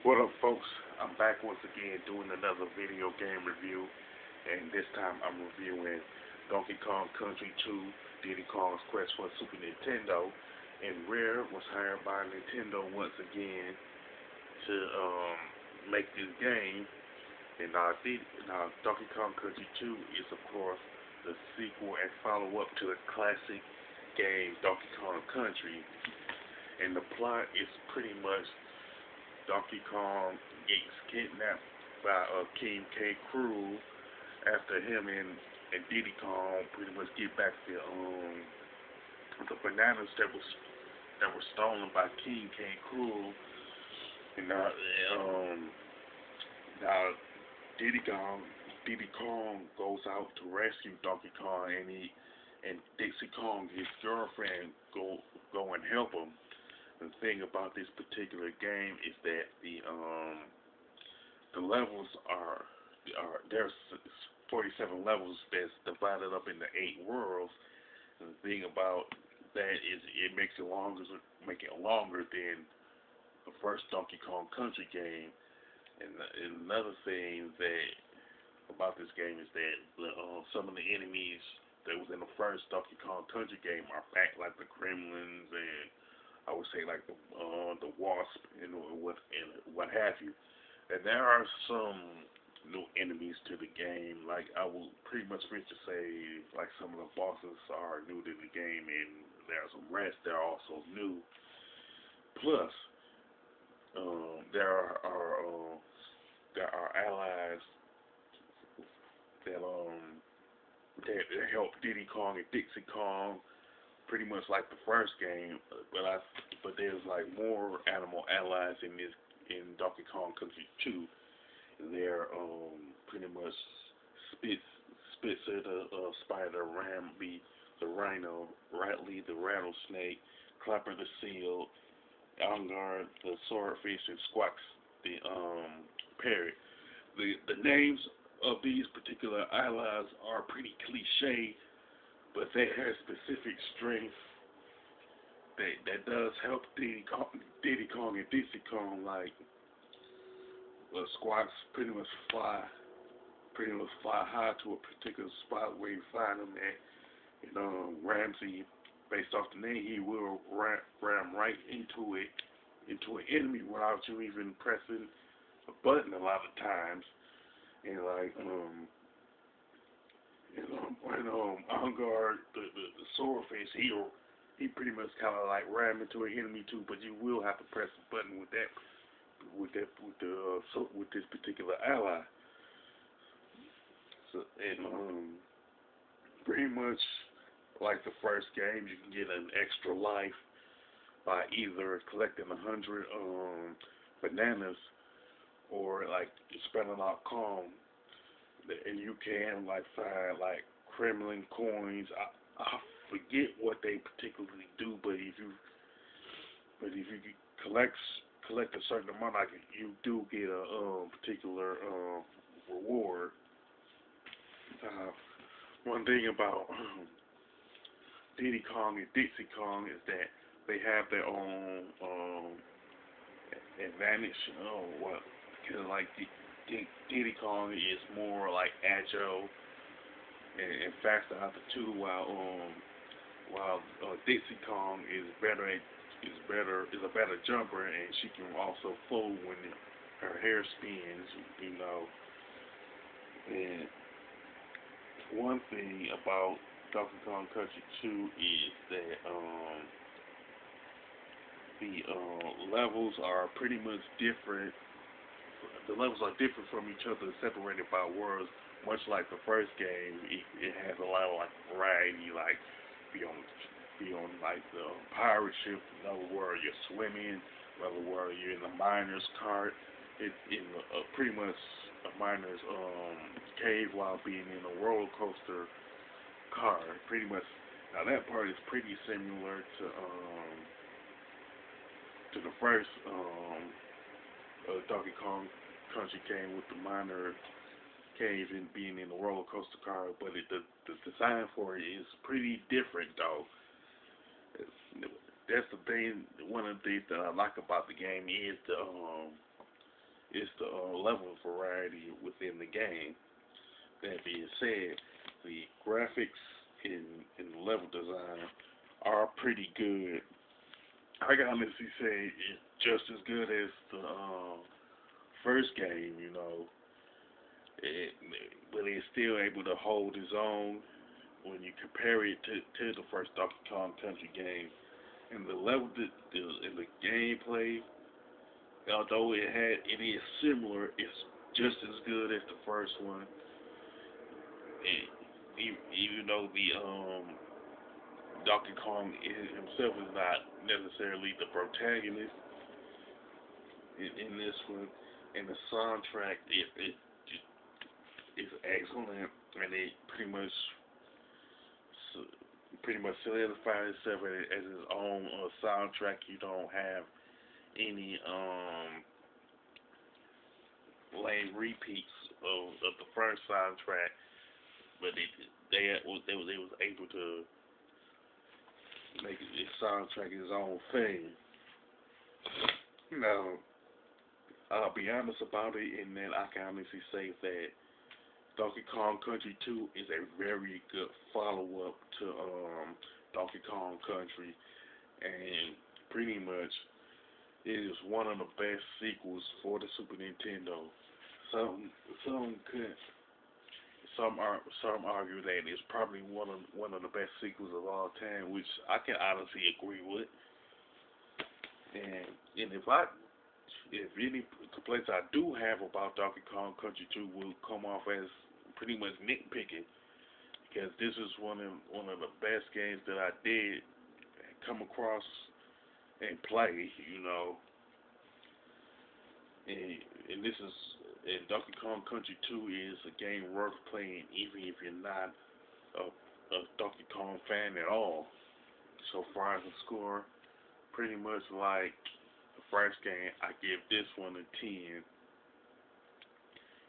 What up, folks? I'm back once again doing another video game review, and this time I'm reviewing Donkey Kong Country 2, Diddy Kong's Quest for Super Nintendo, and Rare was hired by Nintendo once again to make this game. And now Donkey Kong Country 2 is, of course, the sequel and follow-up to the classic game Donkey Kong Country, and the plot is pretty much Donkey Kong gets kidnapped by King K. Rool after him and Diddy Kong pretty much get back the bananas that were stolen by King K. Rool. And now Diddy Kong goes out to rescue Donkey Kong, and Dixie Kong, his girlfriend, go and help him. The thing about this particular game is that the levels there's 47 levels that's divided up into 8 worlds. And the thing about that is it makes it longer than the first Donkey Kong Country game. And another thing that about this game is that some of the enemies that was in the first Donkey Kong Country game are back, like the Gremlins and I would say like the Wasp and what have you. And there are some new enemies to the game. Like I will pretty much venture to say, like some of the bosses are new to the game, and there are some rats that are also new. Plus, there are allies that help Diddy Kong and Dixie Kong, pretty much like the first game, but there's like more animal allies in Donkey Kong Country 2. They're pretty much Spitzer the spider, Rambi the rhino, Rattly the rattlesnake, Clapper the seal, Ongar the swordfish, and Squawks the parrot. The names of these particular allies are pretty cliche, but they have specific strength that does help Diddy Kong and Dixie Kong. Like Squawks pretty much fly high to a particular spot where you find them at. And Ramsey, based off the name, he will ram right into an enemy without you even pressing a button a lot of times. And like Ongar, the swordfish, he pretty much kind of like ram into an enemy too, but you will have to press a button with this particular ally. So pretty much like the first game, you can get an extra life by either collecting 100 bananas or like spending out Kong. And you can like find like Kremlin coins. I forget what they particularly do, but if you collect a certain amount, like you do get a particular reward. One thing about Diddy Kong and Dixie Kong is that they have their own advantage. Like Diddy Kong is more like agile and faster out the two, while Dixie Kong is a better jumper, and she can also fold when her hair spins. And one thing about Donkey Kong Country 2 is that the levels are pretty much different. The levels are different from each other, separated by worlds. Much like the first game, it has a lot of like variety, like be on like the pirate ship, another world you're swimming, another world you're in the miner's cart, pretty much a miner's cave while being in a roller coaster car. Pretty much, now that part is pretty similar to the first Donkey Kong Country game with the miner cave and being in the roller coaster car, but the design for it is pretty different though. That's the thing. One of the things that I like about the game is is the level variety within the game. That being said, the graphics and level design are pretty good. I can honestly say it's just as good as the first game, you know. It, but it's still able to hold its own when you compare it to the first Donkey Kong Country game. And the level, and the gameplay, although it is similar, it's just as good as the first one. And even though the Donkey Kong himself is not necessarily the protagonist in this one, and the soundtrack it is excellent, and it pretty much solidified itself as its own soundtrack. You don't have any lame repeats of the first soundtrack, but they was able to make its soundtrack its own thing. Now, I'll be honest about it, and then I can honestly say that Donkey Kong Country 2 is a very good follow up to Donkey Kong Country, and pretty much it is one of the best sequels for the Super Nintendo. Some some could some argue that it's probably one of the best sequels of all time, which I can honestly agree with. And if any complaints I do have about Donkey Kong Country 2 will come off as pretty much nitpicking, because this is one of the best games that I did come across and play, you know. And and this is and Donkey Kong Country 2 is a game worth playing even if you're not a Donkey Kong fan at all. So far as the score, pretty much like the first game, I give this one a 10.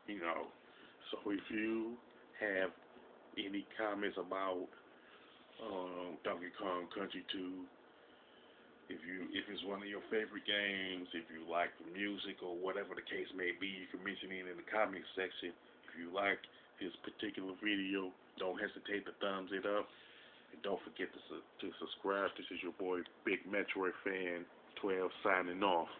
You know, so if you have any comments about Donkey Kong Country 2, if it's one of your favorite games, if you like the music or whatever the case may be, you can mention it in the comment section. If you like this particular video, don't hesitate to thumbs it up. And don't forget to subscribe. This is your boy Big Metroid Fan 12 signing off.